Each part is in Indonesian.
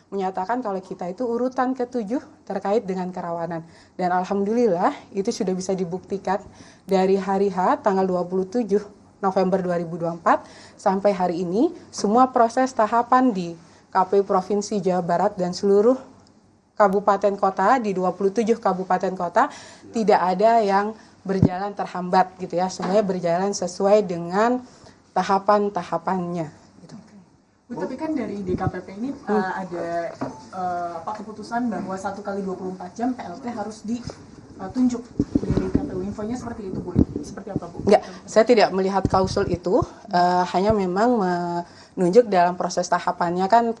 menyatakan kalau kita itu urutan ke-7 terkait dengan kerawanan. Dan alhamdulillah itu sudah bisa dibuktikan dari hari H tanggal 27 November 2024 sampai hari ini semua proses tahapan di KPU Provinsi Jawa Barat dan seluruh kabupaten kota di 27 kabupaten kota tidak ada yang berjalan terhambat gitu ya. Semuanya berjalan sesuai dengan tahapan-tahapannya gitu. Bu, tapi kan dari DKPP ini ada keputusan bahwa 1 kali 24 jam PLT harus ditunjuk dari KPU. Infonya seperti itu, Bu. Seperti apa, Bu? Enggak, saya tidak melihat klausul itu, hanya memang menunjuk dalam proses tahapannya kan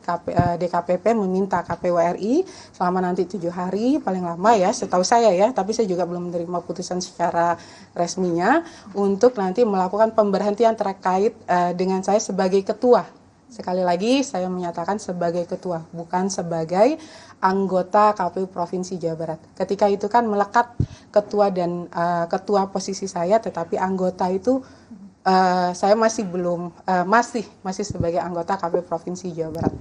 DKPP meminta KPU RI selama nanti 7 hari paling lama ya, setahu saya ya, tapi saya juga belum menerima putusan secara resminya untuk nanti melakukan pemberhentian terkait dengan saya sebagai ketua. Sekali lagi saya menyatakan sebagai ketua, bukan sebagai anggota KPU Provinsi Jawa Barat. Ketika itu kan melekat ketua dan ketua posisi saya, tetapi anggota itu saya masih belum masih sebagai anggota KPU Provinsi Jawa Barat.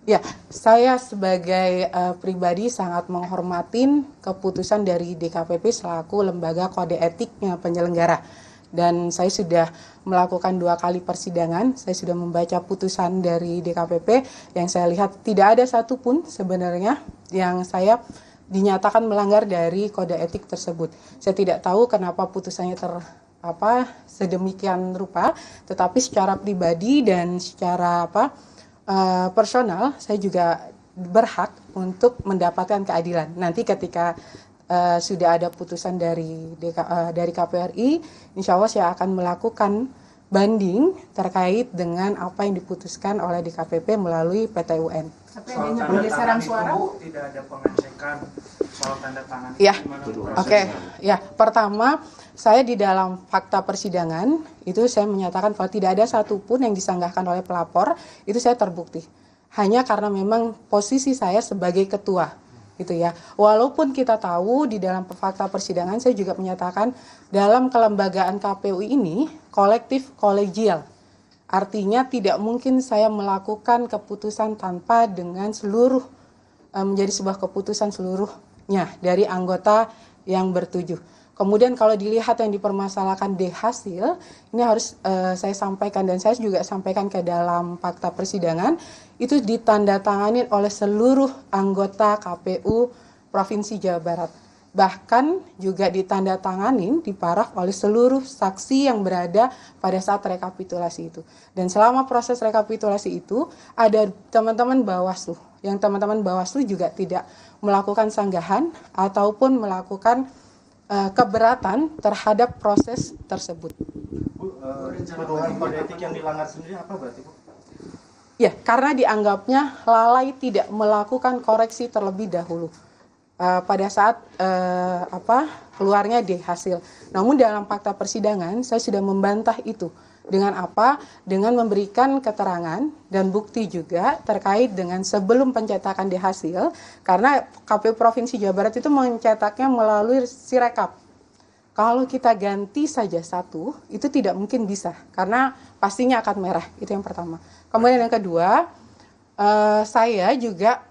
Ya, saya sebagai pribadi sangat menghormatin keputusan dari DKPP selaku lembaga kode etiknya penyelenggara. Dan saya sudah melakukan 2 kali persidangan, saya sudah membaca putusan dari DKPP yang saya lihat tidak ada satupun sebenarnya yang saya dinyatakan melanggar dari kode etik tersebut. Saya tidak tahu kenapa putusannya sedemikian rupa, tetapi secara pribadi dan secara personal saya juga berhak untuk mendapatkan keadilan. Nanti ketika sudah ada putusan dari KPU RI, insya Allah saya akan melakukan banding terkait dengan apa yang diputuskan oleh DKPP melalui PT UN. Tapi adanya pergeseran suara, tidak ada pengecekan soal tanda tangan. Ya, oke. Ya, pertama saya di dalam fakta persidangan itu saya menyatakan kalau tidak ada satupun yang disanggahkan oleh pelapor, itu saya terbukti. Hanya karena memang posisi saya sebagai ketua. Gitu ya. Walaupun kita tahu di dalam fakta persidangan saya juga menyatakan dalam kelembagaan KPU ini kolektif kolegial. Artinya tidak mungkin saya melakukan keputusan tanpa dengan seluruh menjadi sebuah keputusan seluruhnya dari anggota yang bertujuh. Kemudian kalau dilihat yang dipermasalahkan D hasil, ini harus saya sampaikan dan saya juga sampaikan ke dalam fakta persidangan, itu ditandatangani oleh seluruh anggota KPU Provinsi Jawa Barat. Bahkan juga ditandatanganin, diparaf oleh seluruh saksi yang berada pada saat rekapitulasi itu. Dan selama proses rekapitulasi itu, ada teman-teman Bawaslu, yang teman-teman Bawaslu juga tidak melakukan sanggahan ataupun melakukan keberatan terhadap proses tersebut. Bu, tuduhan kode etik yang dilanggar sendiri apa berarti, Bu? Ya, karena dianggapnya lalai tidak melakukan koreksi terlebih dahulu pada saat keluarnya D hasil. Namun dalam fakta persidangan saya sudah membantah itu. Dengan apa? Dengan memberikan keterangan dan bukti juga terkait dengan sebelum pencetakan D hasil, karena KPU Provinsi Jawa Barat itu mencetaknya melalui Sirekap. Kalau kita ganti saja satu, itu tidak mungkin bisa, karena pastinya akan merah, itu yang pertama. Kemudian yang kedua, saya juga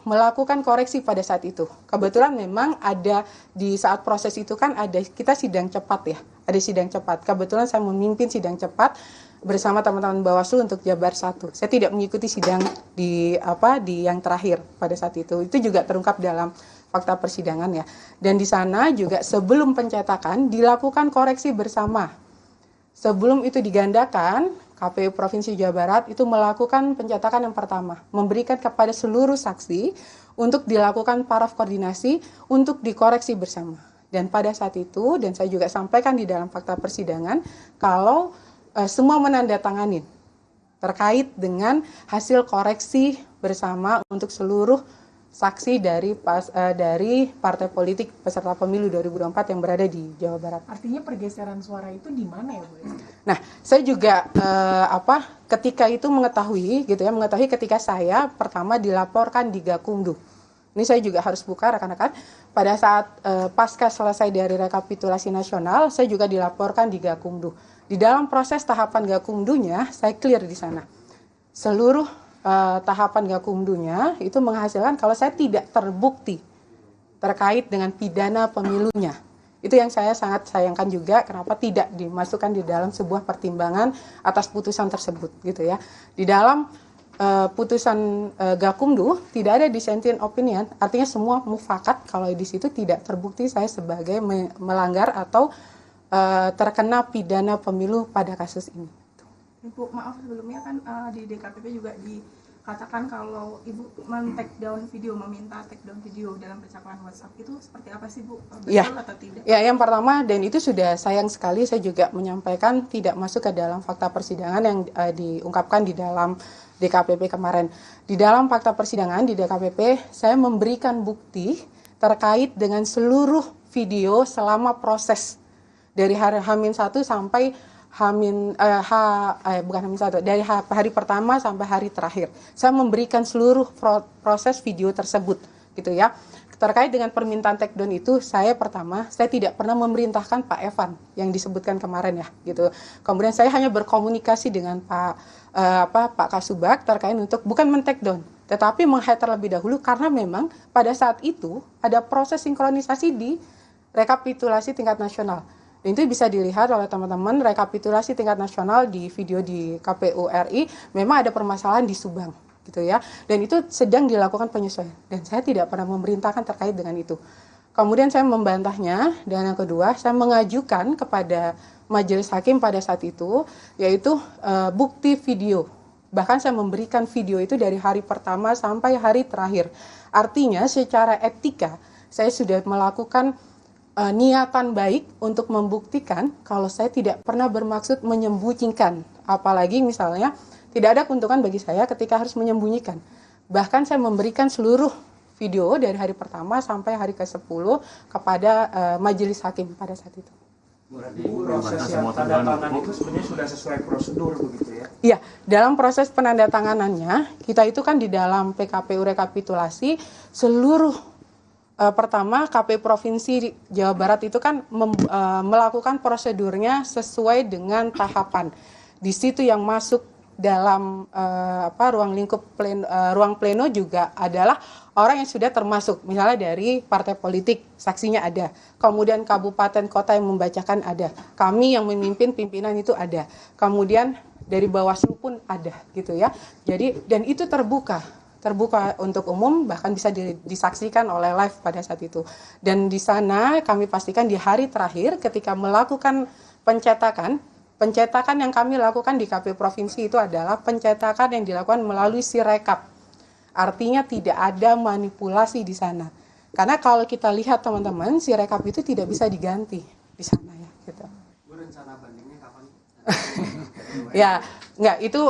melakukan koreksi pada saat itu. Kebetulan memang ada di saat proses itu kan ada kita sidang cepat ya, ada sidang cepat. Kebetulan saya memimpin sidang cepat bersama teman-teman Bawaslu untuk Jabar 1. Saya tidak mengikuti sidang di yang terakhir pada saat itu. Itu juga terungkap dalam fakta persidangan ya. Dan di sana juga sebelum pencetakan dilakukan koreksi bersama. Sebelum itu digandakan, KPU Provinsi Jawa Barat itu melakukan pencetakan yang pertama, memberikan kepada seluruh saksi untuk dilakukan paraf koordinasi untuk dikoreksi bersama. Dan pada saat itu, dan saya juga sampaikan di dalam fakta persidangan, kalau semua menandatangani terkait dengan hasil koreksi bersama untuk seluruh saksi dari partai politik peserta pemilu 2024 yang berada di Jawa Barat. Artinya pergeseran suara itu di mana ya, Bu? Nah, saya juga ketika itu mengetahui ketika saya pertama dilaporkan di Gakumdu. Ini saya juga harus buka rekan-rekan. Pada saat pasca selesai dari rekapitulasi nasional, saya juga dilaporkan di Gakumdu. Di dalam proses tahapan Gakumdunya, saya clear di sana. Seluruh tahapan Gakumdunya itu menghasilkan kalau saya tidak terbukti terkait dengan pidana pemilunya. Itu yang saya sangat sayangkan juga, kenapa tidak dimasukkan di dalam sebuah pertimbangan atas putusan tersebut gitu ya. Di dalam putusan Gakumdu tidak ada dissenting opinion, artinya semua mufakat kalau di situ tidak terbukti saya sebagai melanggar atau terkena pidana pemilu pada kasus ini. Ibu, maaf sebelumnya kan di DKPP juga dikatakan kalau Ibu men-take down video, meminta take down video dalam percakapan WhatsApp, itu seperti apa sih Bu? Betul ya. Atau tidak? Ya, yang pertama, dan itu sudah sayang sekali saya juga menyampaikan tidak masuk ke dalam fakta persidangan yang diungkapkan di dalam DKPP kemarin. Di dalam fakta persidangan di DKPP, saya memberikan bukti terkait dengan seluruh video selama proses dari hari H-1 sampai dari hari pertama sampai hari terakhir. Saya memberikan seluruh proses video tersebut, gitu ya. Terkait dengan permintaan takedown itu, saya tidak pernah memerintahkan Pak Evan yang disebutkan kemarin ya, gitu. Kemudian saya hanya berkomunikasi dengan Pak Kasubag terkait untuk bukan men-takedown, tetapi meng-hide terlebih dahulu karena memang pada saat itu ada proses sinkronisasi di rekapitulasi tingkat nasional. Dan itu bisa dilihat oleh teman-teman, rekapitulasi tingkat nasional di video di KPU RI memang ada permasalahan di Subang, gitu ya. Dan itu sedang dilakukan penyesuaian. Dan saya tidak pernah memerintahkan terkait dengan itu. Kemudian saya membantahnya, dan yang kedua saya mengajukan kepada majelis hakim pada saat itu, yaitu bukti video. Bahkan saya memberikan video itu dari hari pertama sampai hari terakhir. Artinya secara etika saya sudah melakukan niatan baik untuk membuktikan kalau saya tidak pernah bermaksud menyembunyikan. Apalagi misalnya tidak ada keuntungan bagi saya ketika harus menyembunyikan. Bahkan saya memberikan seluruh video dari hari pertama sampai hari ke-10 kepada majelis hakim pada saat itu. Proses yang tanda tangan itu sebenarnya sudah sesuai prosedur begitu ya? Iya, dalam proses penandatanganannya, kita itu kan di dalam PKPU rekapitulasi seluruh pertama KPU Provinsi Jawa Barat itu kan melakukan prosedurnya sesuai dengan tahapan. Di situ yang masuk dalam ruang lingkup ruang pleno juga adalah orang yang sudah termasuk, misalnya dari partai politik, saksinya ada. Kemudian kabupaten kota yang membacakan ada. Kami yang memimpin pimpinan itu ada. Kemudian dari Bawaslu pun ada gitu ya. Jadi dan itu terbuka untuk umum, bahkan bisa disaksikan oleh live pada saat itu. Dan di sana kami pastikan di hari terakhir ketika melakukan pencetakan yang kami lakukan di KPU Provinsi itu adalah pencetakan yang dilakukan melalui Sirekap. Artinya tidak ada manipulasi di sana. Karena kalau kita lihat teman-teman, Sirekap itu tidak bisa diganti di sana ya. Gitu. Rencana bandingnya kapan? Ya, enggak, itu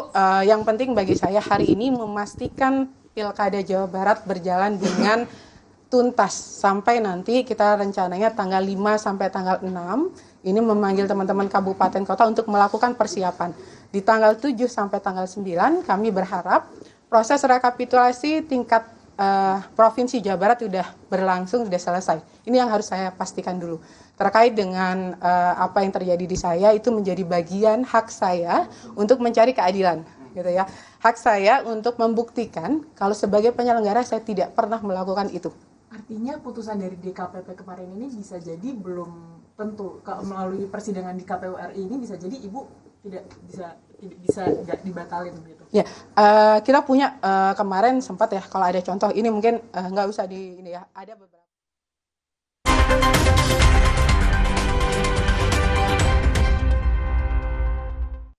yang penting bagi saya hari ini memastikan Pilkada Jawa Barat berjalan dengan tuntas sampai nanti kita rencananya tanggal 5 sampai tanggal 6 ini memanggil teman-teman kabupaten kota untuk melakukan persiapan. Di tanggal 7 sampai tanggal 9 kami berharap proses rekapitulasi tingkat Provinsi Jawa Barat sudah berlangsung, sudah selesai. Ini yang harus saya pastikan dulu. Terkait dengan apa yang terjadi di saya, itu menjadi bagian hak saya untuk mencari keadilan, gitu ya. Hak saya untuk membuktikan kalau sebagai penyelenggara saya tidak pernah melakukan itu. Artinya putusan dari DKPP kemarin ini bisa jadi belum tentu melalui persidangan di KPU RI ini bisa jadi Ibu tidak bisa dibatalin gitu. Ya, kita punya kemarin sempat ya, kalau ada contoh ini mungkin nggak usah ini ya, ada beberapa